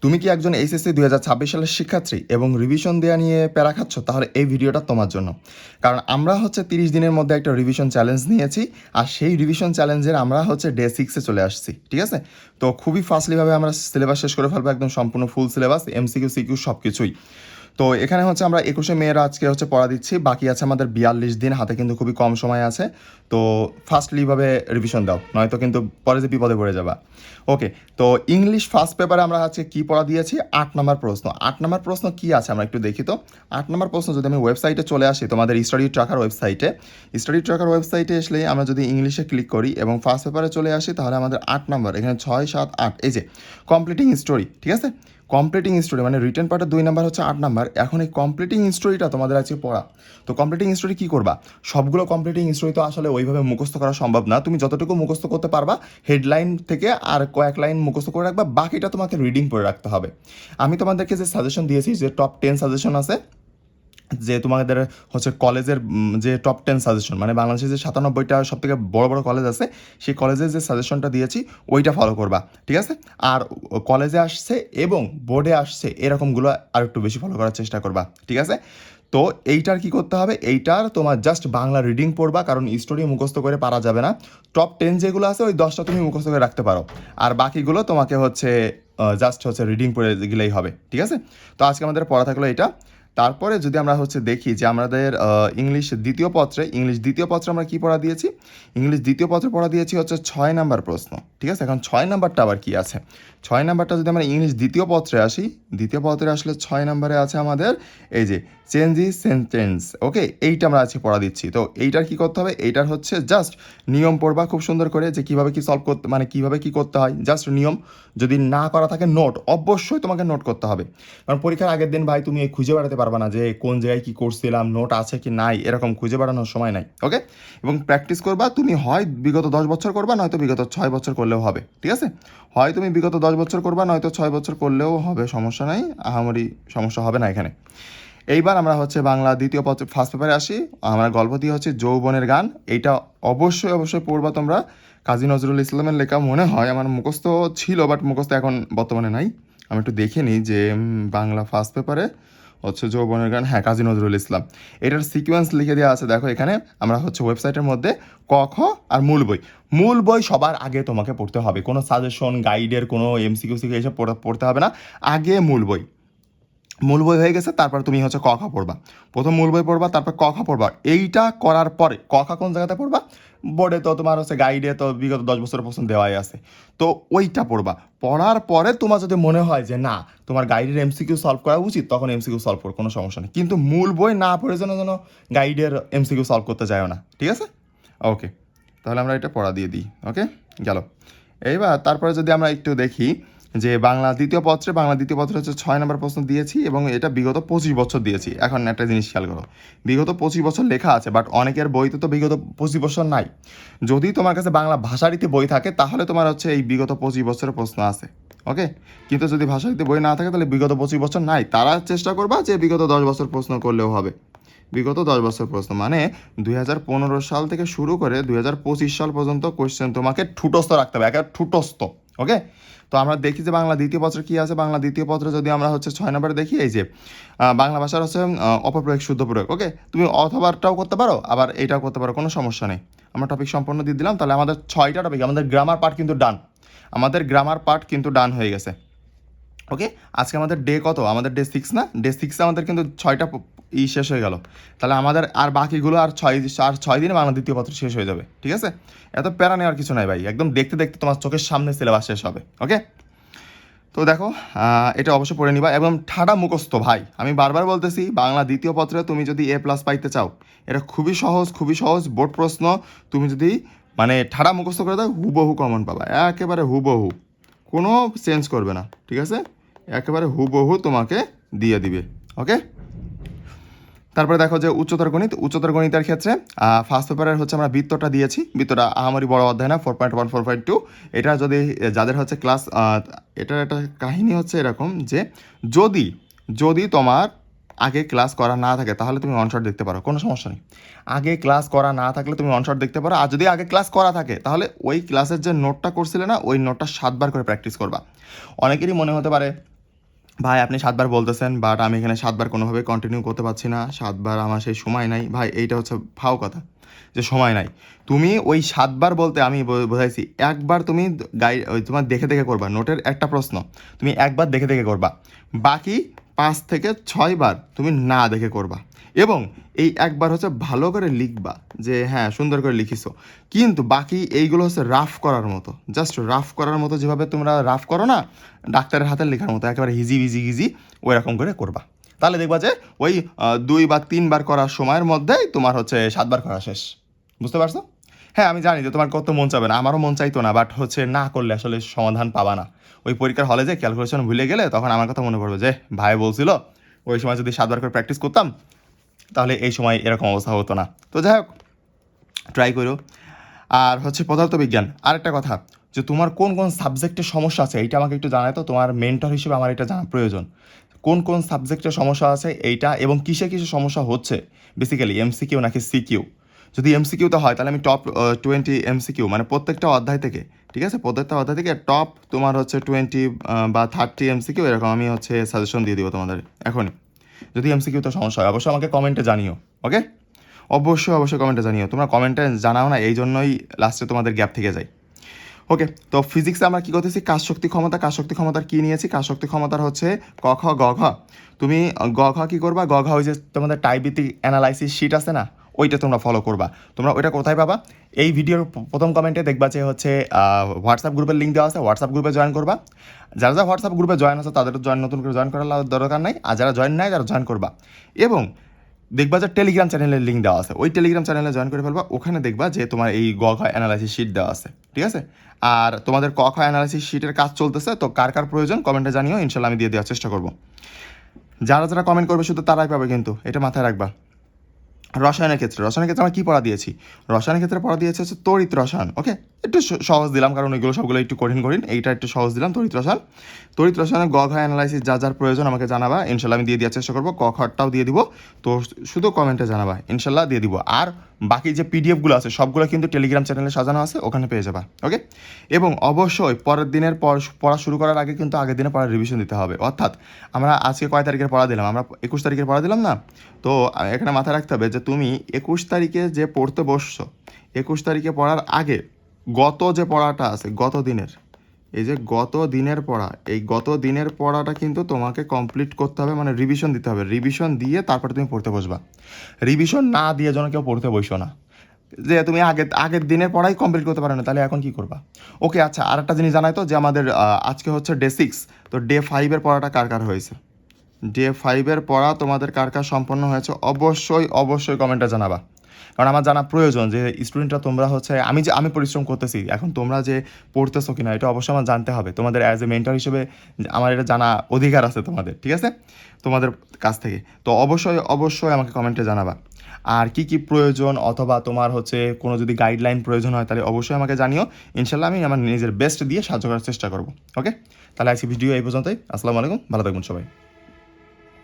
তুমি কি একজন এইচএসসি 2026 সালের শিক্ষার্থী এবং রিভিশন দেওয়া নিয়ে প্যারা খাচ্ছ? তাহলে এই ভিডিওটা তোমার জন্য। কারণ আমরা 30 দিনের মধ্যে একটা রিভিশন চ্যালেঞ্জ নিয়েছি, আর সেই রিভিশন চ্যালেঞ্জের আমরা ডে 6-এ চলে আসছি, ঠিক আছে? তো খুবই ফাস্টলিভাবে আমরা সিলেবাস শেষ করে ফেলবো, একদম সম্পূর্ণ ফুল সিলেবাস, এমসিকিউ সিকিউ সব কিছুই। তো এখানে আমরা 21শে মেয়ের আজকে পড়া দিচ্ছি, বাকি আছে আমাদের 42 দিন, হাতে কিন্তু খুবই কম সময় আছে। তো ফাস্টলিভাবে রিভিশন দাও, নয়তো কিন্তু পরে যে বিপদে পড়ে যাবা। ওকে, তো ইংলিশ ফার্স্ট পেপারে আমরা আজকে কী পড়া দিয়েছি? 8 নম্বর প্রশ্ন। 8 নম্বর প্রশ্ন কী আছে আমরা একটু দেখি। তো 8 নম্বর প্রশ্ন, যদি আমি ওয়েবসাইটে চলে আসি, তোমাদের স্টাডি ট্র্যাকার ওয়েবসাইটে আসলে আমরা যদি ইংলিশে ক্লিক করি এবং ফার্স্ট পেপারে চলে আসি, তাহলে আমাদের 8 নম্বর, এখানে 6, 7, 8, এই যে কমপ্লিটিং স্টোরি, ঠিক আছে? কমপ্লিটিং স্টোরি মানে রিটেন পার্টের 2 নাম্বার হচ্ছে 8 নাম্বার। এখন এই কমপ্লিটিং স্টোরিটা তোমাদের আছে পড়া। তো কমপ্লিটিং স্টোরি কী করবা? সবগুলো কমপ্লিটিং স্টোরি তো আসলে ওইভাবে মুখস্থ করা সম্ভব না। তুমি যতটুকু মুখস্থ করতে পারবা হেডলাইন থেকে আর কয়েক লাইন মুখস্থ করে রাখবা, বাকিটা তোমাকে রিডিং করে রাখতে হবে। আমি তোমাদেরকে যে সাজেশন দিয়েছি, যে টপ 10 সাজেশন আছে, যে তোমাদের কলেজের যে টপ 10 সাজেশন, মানে বাংলাদেশে যে 97টা সব থেকে বড় বড় কলেজ আছে, সেই কলেজের যে সাজেশনটা দিয়েছি ওইটা ফলো করবা, ঠিক আছে? আর কলেজে আসছে এবং বোর্ডে আসছে এরকমগুলো আর একটু বেশি ফলো করার চেষ্টা করবা, ঠিক আছে? তো এইটার কি করতে হবে? এইটার তোমার জাস্ট বাংলা রিডিং পড়বা, কারণ স্টোরি মুখস্থ করে পারা যাবে না। টপ 10 যেগুলো আছে ওই 10টা তুমি মুখস্থ করে রাখতে পারো, আর বাকিগুলো তোমাকে জাস্ট রিডিং পড়ে গেলেই হবে, ঠিক আছে? তো আজকে আমাদের পড়া থাকলো এটা। তারপরে যদি আমরা দেখি যে আমাদের ইংলিশ দ্বিতীয় পত্রে আমরা কি পড়া দিয়েছি? ইংলিশ দ্বিতীয় পত্রে পড়া দিয়েছি 6 নাম্বার প্রশ্ন, ঠিক আছে? এখন 6 নাম্বারটা আবার কি আছে? 6 নাম্বারটা যদি আমরা ইংলিশ দ্বিতীয় পত্রে আসি, দ্বিতীয় পত্রে আসলে 6 নাম্বারে আছে আমাদের এই যে চেঞ্জিস সেন্টেন্স। ওকে, এইটা আমরা আজকে পড়া দিচ্ছি। তো এইটার কি করতে হবে? এইটার জাস্ট নিয়ম পড়বা খুব সুন্দর করে, যে কীভাবে কি সলভ করতে, মানে কীভাবে কি করতে হয়, জাস্ট নিয়ম। যদি না করা থাকে নোট, অবশ্যই তোমাকে নোট করতে হবে, কারণ পরীক্ষার আগের দিন ভাই তুমি খুঁজে বেড়াতে পারবা না যে কোন জায়গায় কি করছিলাম, নোট আছে কি নাই, এরকম খুঁজে বেড়ানোর সময় নাই। ওকে, এবং প্র্যাকটিস করবা। তুমি হয় বিগত 10 বছর করবা, নয়তো বিগত 6 বছর করলেও হবে, ঠিক আছে? হয় তুমি বিগত 10 বছর করবা, নয়তো 6 বছর করলেও হবে, সমস্যা নাই, আহামরি সমস্যা হবে না এখানে। এইবার আমরা বাংলা দ্বিতীয় ফার্স্ট পেপারে আসি। আমার গল্প দিয়ে যৌবনের গান। এইটা অবশ্যই পড়বা তোমরা। কাজী নজরুল ইসলামের লেখা মনে হয়, আমার মুখস্থ ছিল, বাট মুখস্থ এখন বর্তমানে নাই। আমি একটু দেখে নিই যে বাংলা ফার্স্ট পেপারে যৌবনের গান, হ্যাঁ, কাজী নজরুল ইসলাম। এটার সিকোয়েন্স লিখে দেওয়া আছে, দেখো এখানে। আমরা ওয়েবসাইটের মধ্যে ক খ আর মূল বই সবার আগে তোমাকে পড়তে হবে। কোনো সাজেশন গাইডের কোনো এমসিকিউ এইসব পড়তে হবে না। আগে মূল বই হয়ে গেছে, তারপর তুমি ক খ পড়বা। প্রথম মূল বই পড়বা, তারপর ক খ পড়বা। এইটা করার পরে ক খ কোন জায়গাতে পড়বা? বোর্ডে তো তোমার গাইডে তো বিগত 10 বছরের প্রশ্ন দেওয়াই আছে, তো ওইটা পড়বা। পড়ার পরে তোমার যদি মনে হয় যে না, তোমার গাইডের এমসিকিউ সলভ করা উচিত, তখন এমসিকিউ সলভ করো, কোনো সমস্যা নেই। কিন্তু মূল বই না পড়ে যেন গাইডের এমসিকিউ সলভ করতে যায় না, ঠিক আছে? ওকে, তাহলে আমরা এটা পড়া দিয়ে দিই। ওকে, গেল। এইবার তারপরে যদি আমরা একটু দেখি যে বাংলা দ্বিতীয় পত্রে 6 নম্বর প্রশ্ন দিয়েছি, এবং এটা বিগত 25 বছর দিয়েছি। এখন একটা জিনিস খেয়াল করো, বিগত 25 বছর লেখা আছে, বাট অনেকের বইতে তো বিগত 25 বছর নাই। যদি তোমার কাছে বাংলা ভাষারীতি বই থাকে, তাহলে তোমার এই বিগত 25 বছরের প্রশ্ন আছে। ওকে, কিন্তু যদি ভাষারীতি বই না থাকে, তাহলে বিগত 25 বছর নাই। তারা চেষ্টা করবা যে বিগত 10 বছর প্রশ্ন করলেও হবে। বিগত 10 বছর প্রশ্ন মানে 2015 সাল থেকে শুরু করে 2025 সাল পর্যন্ত কোয়েশ্চেন তোমাকে ঠুটস্থ রাখতে হবে, একেবারে ঠুটস্থ। ওকে, তো আমরা দেখি যে বাংলা দ্বিতীয় পত্রে কী আছে। বাংলা দ্বিতীয় পত্রে যদি আমরা 6 নম্বরে দেখি, এই যে বাংলা ভাষার অপপ্রয়োগ শুদ্ধ প্রয়োগ। ওকে, তুমি অথবাটাও করতে পারো, আবার এইটাও করতে পারো, কোনো সমস্যা নেই। আমরা টপিক সম্পূর্ণ দিয়ে দিলাম। তাহলে আমাদের 6টা টপিক, আমাদের গ্রামার পার্ট কিন্তু ডান হয়ে গেছে। ওকে, আজকে আমাদের ডে কত? আমাদের ডে 6 না? ডে 6-এ আমাদের কিন্তু 6টা শেষ হয়ে গেল। তাহলে আমাদের আর বাকিগুলো আর 6 দিনে বাংলা দ্বিতীয় পত্র শেষ হয়ে যাবে, ঠিক আছে? এত প্যারা নেওয়ার কিছু নাই ভাই, একদম দেখতে দেখতে তোমার চোখের সামনে সিলেবাস শেষ হবে। ওকে, তো দেখো, এটা অবশ্যই পড়ে নিবা, এবং ঠাডা মুখস্থ ভাই। আমি বারবার বলতেছি, বাংলা দ্বিতীয় পত্রে তুমি যদি A+ পাইতে চাও, এটা খুবই সহজ বোর্ড প্রশ্ন। তুমি যদি ঠাডা মুখস্থ করে দাও, হুবহু কমন পাবা, একেবারে হুবহু, কোনো চেঞ্জ করবে না, ঠিক আছে? একেবারে হুবহু তোমাকে দিয়ে দিবে। ওকে, তারপরে দেখো যে উচ্চতর গণিতের ক্ষেত্রে ফার্স্ট পেপারের আমরা বৃত্তটা দিয়েছি। বৃত্তটা আমারই বড় অধ্যায় না, 4.1 4.2। এটা যদি যাদের ক্লাস, এটার একটা কাহিনী এরকম যে যদি তোমার আগে ক্লাস করা না থাকে, তাহলে তুমি অনশট দেখতে পারো, কোনো সমস্যা নেই। আগে ক্লাস করা না থাকলে তুমি অনশট দেখতে পারো, আর যদি আগে ক্লাস করা থাকে, তাহলে ওই ক্লাসের যে নোটটা করছিলে না, ওই নোটটা 7 বার করে প্র্যাকটিস করবা। অনেকেরই মনে হতে পারে ভাই আপনি 7 বার বলতেছেন, বাট আমি এখানে 7 বার কোনোভাবে কন্টিনিউ করতে পারছি না, 7 বার আমার সেই সময় নাই। ভাই এইটা হচ্ছে ফাও কথা যে সময় নাই। তুমি ওই 7 বার বলতে আমি বোঝাইছি একবার তুমি ওই তোমার দেখে দেখে করবা, নোটের একটা প্রশ্ন তুমি একবার দেখে দেখে করবা, বাকি 5 থেকে 6 বার তুমি না দেখে করবা, এবং এই একবার হচ্ছে ভালো করে লিখবা যে হ্যাঁ সুন্দর করে লিখিছো, কিন্তু বাকি এইগুলো হচ্ছে রাফ করার মতো, জাস্ট রাফ করার মতো, যেভাবে তোমরা রাফ করো না ডাক্তারের হাতের লেখার মতো একেবারে হিজি বিজি গিজি ওই রকম করে করবা। তাহলে দেখবা যে ওই 2 বা 3 বার করার সময়ের মধ্যেই তোমার হচ্ছে 7 বার করা শেষ। বুঝতে পারছো? হ্যাঁ আমি জানি যে তোমার কত মন চাবে না, আমারও মন চাইতো না, বাট হচ্ছে না করলে আসলে সমাধান পাবা না। ওই পরীক্ষার হলে যে ক্যালকুলেশন ভুলে গেলে তখন আমার কথা মনে পড়বে যে ভাই বলছিল ওই সময় যদি 7 বার করে প্র্যাকটিস করতাম তাহলে এই সময় এরকম অবস্থা হতো না। তো যাই হোক, ট্রাই করো। আর হচ্ছে পদার্থবিজ্ঞান, আরেকটা কথা, যে তোমার কোন কোন সাবজেক্টের সমস্যা আছে এইটা আমাকে একটু জানাই তো, তোমার মেন্টর হিসেবে আমার এটা জানা প্রয়োজন। কোন কোন সাবজেক্টের সমস্যা আছে এইটা, এবং কিসে কিসে সমস্যা হচ্ছে, বেসিক্যালি এমসিকিউ নাকি সিকিউ। যদি এমসিকিউতে হয় তাহলে আমি টপ 20 এমসিকিউ, মানে প্রত্যেকটা অধ্যায় থেকে, ঠিক আছে, প্রত্যেকটা অধ্যায় থেকে টপ তোমার হচ্ছে 20 বা 30 এমসিকিউ এরকম আমি হচ্ছে সাজেশন দিয়ে দিব তোমাদের এখনই। যদি এমসিকিউতে সমস্যা হয় অবশ্যই আমাকে কমেন্টে জানিও, ওকে? অবশ্যই অবশ্যই কমেন্টে জানিও, তোমরা কমেন্টে জানাও না, এই জন্যই লাস্টে তোমাদের গ্যাপ থেকে যায়। ওকে, তো ফিজিক্সে আমরা কী করতেছি, কাজ শক্তি ক্ষমতা, কাজ শক্তি ক্ষমতার কী নিয়েছি, কাজ শক্তি ক্ষমতার হচ্ছে ক খ গ ঘ। তুমি গ ঘ কী করবা, গ ঘ ওই যে তোমাদের টাইপভিত্তিক অ্যানালাইসিস শিট আছে না, ওইটা তোমরা ফলো করবা। তোমরা ওইটা কোথায় পাবা, এই ভিডিওর প্রথম কমেন্টে দেখবা যে হচ্ছে হোয়াটসঅ্যাপ গ্রুপের লিঙ্ক দেওয়া আছে, হোয়াটসঅ্যাপ গ্রুপে জয়েন করবা। যারা যারা হোয়াটসঅ্যাপ গ্রুপে জয়েন আছে তাদের জয়েন, নতুন করে জয়েন করার দরকার নাই, আর যারা জয়েন নাই তারা জয়েন করবা। এবং দেখবা যে টেলিগ্রাম চ্যানেলের লিঙ্ক দেওয়া আছে, ওই টেলিগ্রাম চ্যানেলে জয়েন করে ফেলবা, ওখানে দেখবা যে তোমার এই গ ঘ অ্যানালাইসিস শিট দেওয়া আছে, ঠিক আছে? আর তোমাদের ক খ অ্যানালাইসিস শিটের কাজ চলতেছে, তো কার কার প্রয়োজন কমেন্টে জানিও, ইনশাল্লাহ আমি দিয়ে দেওয়ার চেষ্টা করবো। যারা যারা কমেন্ট করবে শুধু তারাই পাবে, কিন্তু এটা মাথায় রাখবা। রসায়নের ক্ষেত্রে আমরা কী পড়া দিয়েছি, রসায়নের ক্ষেত্রে পড়া দিয়েছে হচ্ছে তড়িৎ রসায়ন। ওকে, একটু সহজ দিলাম কারণ এগুলো সবগুলো একটু কঠিন কঠিন, এইটা একটু সহজ দিলাম। তড়িৎ রসায়নের গ ঘ অ্যানালাইসিস যা যার প্রয়োজন আমাকে জানাবা, ইনশাল্লাহ আমি দিয়ে দেওয়ার চেষ্টা করবো, ক খটাও দিয়ে দিব। তো শুধু কমেন্টে জানাবা, ইনশাল্লাহ দিয়ে দিব। আর বাকি যে পিডিএফগুলো আছে সবগুলো কিন্তু টেলিগ্রাম চ্যানেলে সাজানো আছে, ওখানে পেয়ে যাবা। ওকে, এবং অবশ্যই পরের দিনের পড়া শুরু করার আগে কিন্তু আগের দিনে পড়ার রিভিশন দিতে হবে। অর্থাৎ আমরা আজকে কয় তারিখের পড়া দিলাম, আমরা 21 তারিখের পড়া দিলাম না, তো এখানে মাথায় রাখতে হবে যে তুমি 21 তারিখে যে পড়তে বসছো, 21 তারিখে পড়ার আগে গত যে পড়াটা আছে গত দিনের, এই যে গত দিনের পড়া, এই গত দিনের পড়াটা কিন্তু তোমাকে কমপ্লিট করতে হবে, মানে রিভিশন দিতে হবে। রিভিশন দিয়ে তারপরে তুমি পড়তে বসবা, রিভিশন না দিয়ে যেন কেউ পড়তে বসো না, যে তুমি আগের দিনের পড়াই কমপ্লিট করতে পারো না, তাহলে এখন কি করবা? ওকে, আচ্ছা আর একটা জিনিস জানাই তো, যে আমাদের আজকে হচ্ছে ডে 6, তো ডে 5-এর পড়াটা কার কার হয়েছে, ডে 5-এর পড়া তোমাদের কার কার সম্পন্ন হয়েছে অবশ্যই অবশ্যই কমেন্টে জানাবা, কারণ আমার জানা প্রয়োজন যে স্টুডেন্টরা তোমরা হচ্ছে, আমি পরিশ্রম করতেছি, এখন তোমরা যে পড়তেছো কিনা এটা অবশ্যই আমার জানতে হবে। তোমাদের অ্যাজ এ মেন্টর হিসেবে আমার এটা জানা অধিকার আছে তোমাদের, ঠিক আছে, তোমাদের কাছ থেকে। তো অবশ্যই অবশ্যই আমাকে কমেন্টে জানাবা। আর কি কি প্রয়োজন, অথবা তোমার হচ্ছে কোনো যদি গাইডলাইন প্রয়োজন হয় তাহলে অবশ্যই আমাকে জানিও, ইনশাল্লাহ আমি আমার নিজের বেস্ট দিয়ে সাহায্য করার চেষ্টা করবো। ওকে, তাহলে আজকে ভিডিও এই পর্যন্তই। আসসালামু আলাইকুম, ভালো থাকবেন সবাই।